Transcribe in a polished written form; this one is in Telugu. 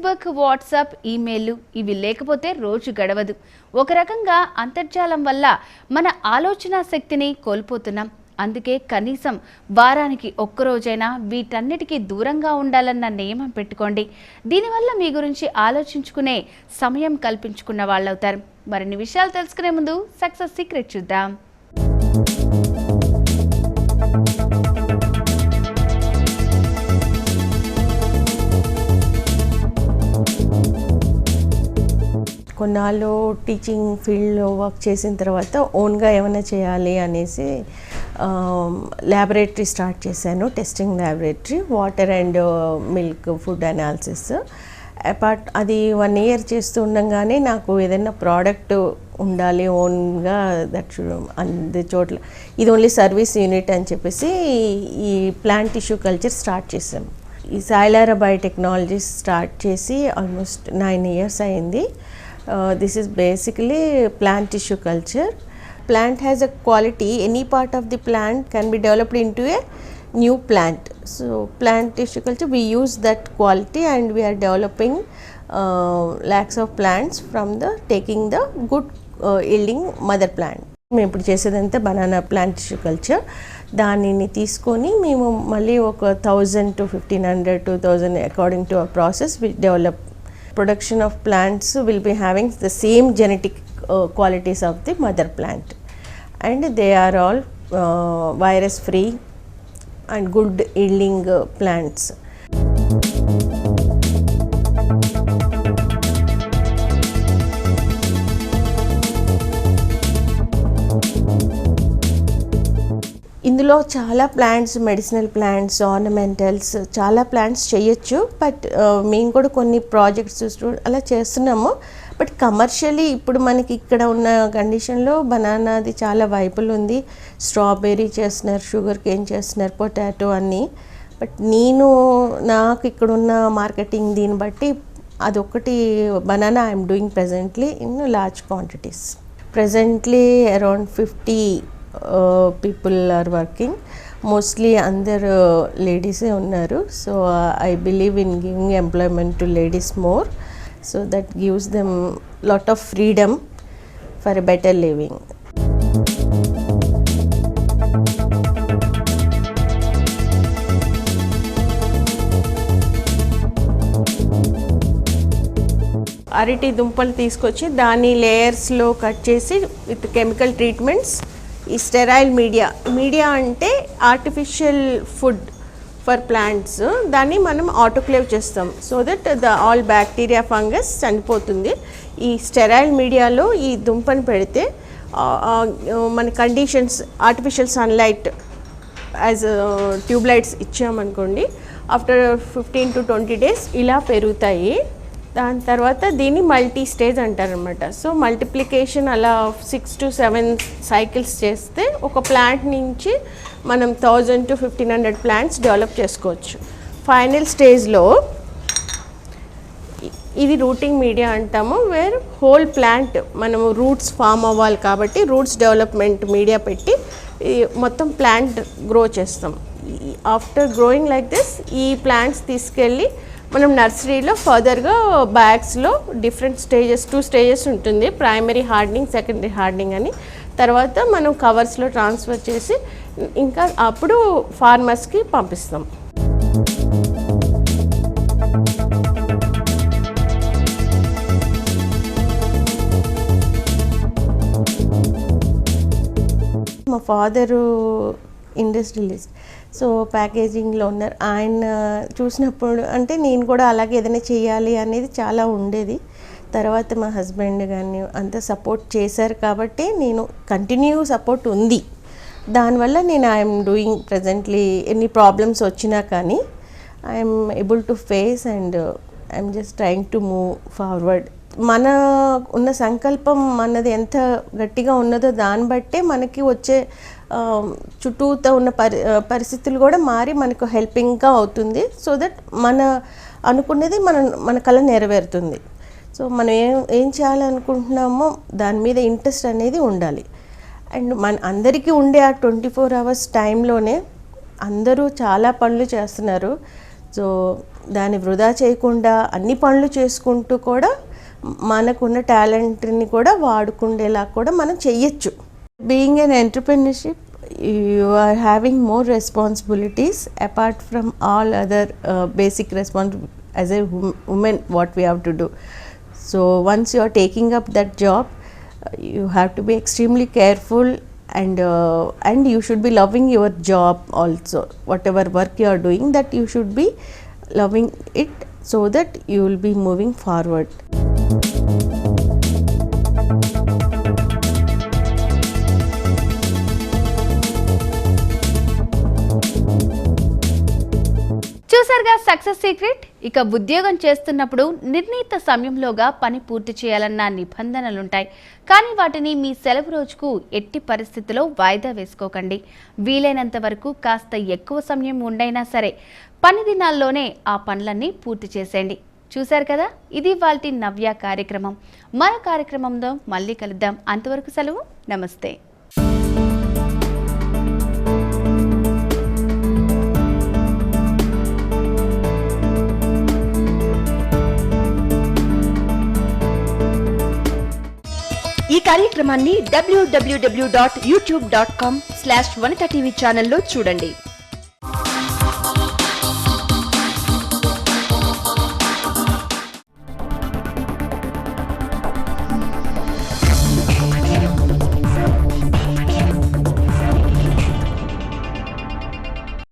ఫేస్బుక్, వాట్సాప్, ఈమెయిల్లు ఇవి లేకపోతే రోజు గడవదు. ఒక రకంగా అంతర్జాలం వల్ల మన ఆలోచన శక్తిని కోల్పోతున్నాం. అందుకే కనీసం వారానికి ఒక్కరోజైనా వీటన్నిటికీ దూరంగా ఉండాలన్న నియమం పెట్టుకోండి. దీనివల్ల మీ గురించి ఆలోచించుకునే సమయం కల్పించుకున్న వాళ్ళవుతారు. మరిన్ని విషయాలు తెలుసుకునే ముందు సక్సెస్ సీక్రెట్ చూద్దాం. కొన్నాళ్ళు టీచింగ్ ఫీల్డ్లో వర్క్ చేసిన తర్వాత ఓన్గా ఏమైనా చేయాలి అనేసి ల్యాబొరేటరీ స్టార్ట్ చేశాను. Testing laboratory, water and milk food analysis. Apart అది 1 year చేస్తూ ఉండగానే నాకు ఏదైనా ప్రోడక్ట్ ఉండాలి ఓన్గా, దట్ అన్ని చోట్ల ఇది ఓన్లీ సర్వీస్ యూనిట్ అని చెప్పేసి ఈ ప్లాంట్ టిష్యూ కల్చర్ స్టార్ట్ చేసాం. ఈ సాయిలారా బయోటెక్నాలజీస్ స్టార్ట్ చేసి ఆల్మోస్ట్ 9 years అయింది. This is basically plant tissue culture. Plant has a quality, any part of the plant can be developed into a new plant. So plant tissue culture, we use that quality and we are developing lakhs of plants from the taking the good yielding mother plant. మేము ఇప్పుడు చేసేదంతా బనానా ప్లాంట్ టిష్యూ కల్చర్. దానిని తీసుకొని మేము మళ్ళీ ఒక 1000 to 1500 2000 according to our process we develop. Production of plants will be having the same genetic qualities of the mother plant, and they are all virus free and good yielding plants. ఇందులో చాలా ప్లాంట్స్, మెడిసినల్ ప్లాంట్స్, ఆర్నమెంటల్స్, చాలా ప్లాంట్స్ చేయొచ్చు. బట్ మేము కూడా కొన్ని ప్రాజెక్ట్స్ అలా చేస్తున్నాము. బట్ కమర్షియలీ ఇప్పుడు మనకి ఇక్కడ ఉన్న కండిషన్లో బనానాది చాలా వైపులు ఉంది. స్ట్రాబెర్రీ చేస్తున్నారు, షుగర్ కేన్ చేస్తున్నారు, పొటాటో అన్నీ. బట్ నాకు ఇక్కడున్న మార్కెటింగ్ దీన్ని బట్టి అదొకటి banana I'm doing presently in large quantities. Presently around 50 people are working. Mostly అందరు లేడీసే ఉన్నారు. So I believe in giving employment to ladies more. So that gives them lot of freedom for a better living. అరటి దుంపలు తీసుకొచ్చి దాన్ని లేయర్స్లో కట్ చేసి విత్ కెమికల్ ట్రీట్మెంట్స్ ఈ స్టెరైల్ మీడియా అంటే ఆర్టిఫిషియల్ ఫుడ్ ఫర్ ప్లాంట్స్, దాన్ని మనం ఆటోక్లేవ్ చేస్తాం. So that all bacteria, fungus చనిపోతుంది. ఈ స్టెరైల్ మీడియాలో ఈ దుంపను పెడితే మన conditions artificial sunlight as tubelights ఇచ్చామనుకోండి, ఆఫ్టర్ 15 to 20 days ఇలా పెరుగుతాయి. దాని తర్వాత దీన్ని మల్టీ స్టేజ్ అంటారనమాట. సో మల్టిప్లికేషన్ అలా 6 to 7 cycles చేస్తే ఒక ప్లాంట్ నుంచి మనం 1000 to 1500 ప్లాంట్స్ డెవలప్ చేసుకోవచ్చు. ఫైనల్ స్టేజ్లో ఇది రూటింగ్ మీడియా అంటాము. వేర్ హోల్ ప్లాంట్ మనము రూట్స్ ఫామ్ అవ్వాలి కాబట్టి రూట్స్ డెవలప్మెంట్ మీడియా పెట్టి మొత్తం ప్లాంట్ గ్రో చేస్తాం. ఆఫ్టర్ గ్రోయింగ్ లైక్ దిస్ ఈ ప్లాంట్స్ తీసుకెళ్ళి మనం నర్సరీలో ఫర్దర్గా బ్యాగ్స్లో డిఫరెంట్ స్టేజెస్ 2 stages ఉంటుంది. ప్రైమరీ హార్డనింగ్, సెకండరీ హార్డనింగ్ అని. తర్వాత మనం కవర్స్లో ట్రాన్స్ఫర్ చేసి ఇంకా అప్పుడు ఫార్మర్స్కి పంపిస్తాం. మా ఫాదరు ఇండస్ట్రియలిస్ట్, సో ప్యాకేజింగ్లో ఉన్నారు. ఆయన చూసినప్పుడు అంటే నేను కూడా అలాగే ఏదైనా చేయాలి అనేది చాలా ఉండేది. తర్వాత మా హస్బెండ్ కానీ అంతా సపోర్ట్ చేశారు కాబట్టి నేను కంటిన్యూ సపోర్ట్ ఉంది. దానివల్ల నేను ఐఎమ్ డూయింగ్ ప్రజెంట్లీ ఎన్ని ప్రాబ్లమ్స్ వచ్చినా కానీ I'm able to face and I'm just trying to move forward. మన ఉన్న సంకల్పం మనది ఎంత గట్టిగా ఉన్నదో దాన్ని బట్టే మనకి వచ్చే చుట్టూతో ఉన్న పరిస్థితులు కూడా మారి మనకు హెల్పింగ్గా అవుతుంది. సో దట్ మన అనుకున్నది మన కళ నెరవేరుతుంది. సో మనం ఏం చేయాలనుకుంటున్నామో దాని మీద ఇంట్రెస్ట్ అనేది ఉండాలి. అండ్ మన అందరికీ ఉండే ఆ 24 hours టైంలోనే అందరూ చాలా పనులు చేస్తున్నారు. సో దాన్ని వృధా చేయకుండా అన్ని పనులు చేసుకుంటూ కూడా మనకున్న టాలెంట్ని కూడా వాడుకునేలా కూడా మనం చెయ్యొచ్చు. Being an entrepreneurship, you are having more responsibilities apart from all other basic responsibilities as a woman what we have to do. So once you are taking up that job, you have to be extremely careful, and you should be loving your job also. Whatever work you are doing, that you should be loving it so that you will be moving forward. చూసారుగా సక్సెస్ సీక్రెట్. ఇక ఉద్యోగం చేస్తున్నప్పుడు నిర్ణీత సమయంలోగా పని పూర్తి చేయాలన్న నిబంధనలుంటాయి. కానీ వాటిని మీ సెలవు రోజుకు ఎట్టి పరిస్థితిలో వాయిదా వేసుకోకండి. వీలైనంత వరకు కాస్త ఎక్కువ సమయం ఉండైనా సరే పని దినాల్లోనే ఆ పనులన్నీ పూర్తి చేసేయండి. చూశారు కదా, ఇది ఇవాల్టి నవ్య కార్యక్రమం. మరో కార్యక్రమంలో మళ్ళీ కలుద్దాం. అంతవరకు సెలవు. నమస్తే. ఈ కార్యక్రమాన్ని www.youtube.com/vanitha TV ఛానల్లో చూడండి.